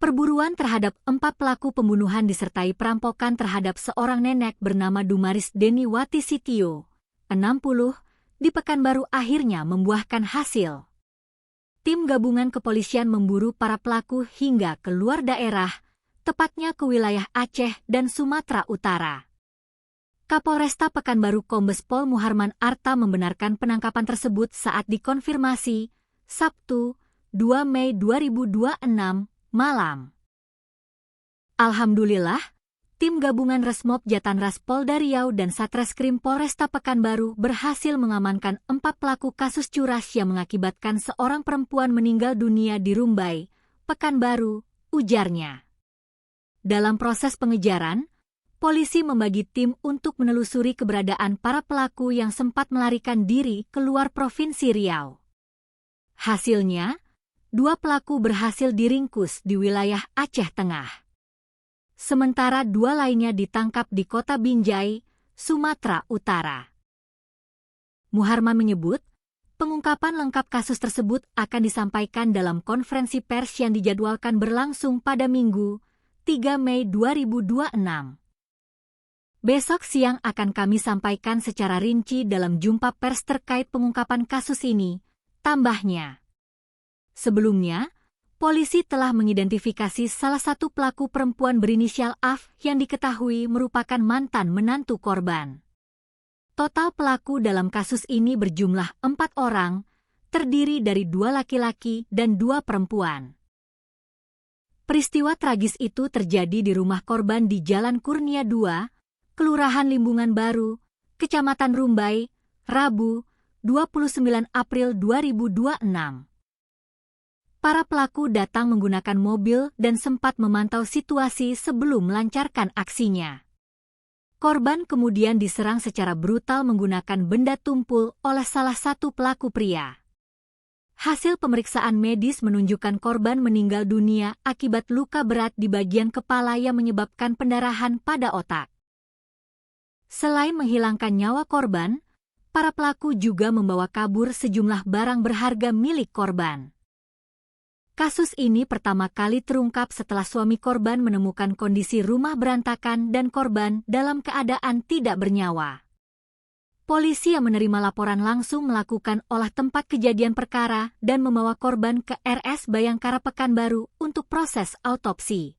Perburuan terhadap 4 pelaku pembunuhan disertai perampokan terhadap seorang nenek bernama Dumaris Deniwati Sitio, 60, di Pekanbaru akhirnya membuahkan hasil. Tim gabungan kepolisian memburu para pelaku hingga ke luar daerah, tepatnya ke wilayah Aceh dan Sumatera Utara. Kapolresta Pekanbaru Kombes Pol Muharman Arta membenarkan penangkapan tersebut saat dikonfirmasi, Sabtu, 2 Mei 2026, malam. Alhamdulillah, tim gabungan Resmob Jatanras Polda Riau dan Satreskrim Polresta Pekanbaru berhasil mengamankan 4 pelaku kasus curas yang mengakibatkan seorang perempuan meninggal dunia di Rumbai, Pekanbaru, ujarnya. Dalam proses pengejaran, polisi membagi tim untuk menelusuri keberadaan para pelaku yang sempat melarikan diri keluar Provinsi Riau. Hasilnya, 2 pelaku berhasil diringkus di wilayah Aceh Tengah. Sementara 2 lainnya ditangkap di Kota Binjai, Sumatera Utara. Muharman menyebut, pengungkapan lengkap kasus tersebut akan disampaikan dalam konferensi pers yang dijadwalkan berlangsung pada Minggu, 3 Mei 2026. Besok siang akan kami sampaikan secara rinci dalam jumpa pers terkait pengungkapan kasus ini, tambahnya. Sebelumnya, polisi telah mengidentifikasi salah satu pelaku perempuan berinisial AF yang diketahui merupakan mantan menantu korban. Total pelaku dalam kasus ini berjumlah 4 orang, terdiri dari 2 laki-laki dan 2 perempuan. Peristiwa tragis itu terjadi di rumah korban di Jalan Kurnia 2, Kelurahan Limbungan Baru, Kecamatan Rumbai, Rabu, 29 April 2026. Para pelaku datang menggunakan mobil dan sempat memantau situasi sebelum melancarkan aksinya. Korban kemudian diserang secara brutal menggunakan benda tumpul oleh salah satu pelaku pria. Hasil pemeriksaan medis menunjukkan korban meninggal dunia akibat luka berat di bagian kepala yang menyebabkan pendarahan pada otak. Selain menghilangkan nyawa korban, para pelaku juga membawa kabur sejumlah barang berharga milik korban. Kasus ini pertama kali terungkap setelah suami korban menemukan kondisi rumah berantakan dan korban dalam keadaan tidak bernyawa. Polisi yang menerima laporan langsung melakukan olah tempat kejadian perkara dan membawa korban ke RS Bayangkara Pekanbaru untuk proses autopsi.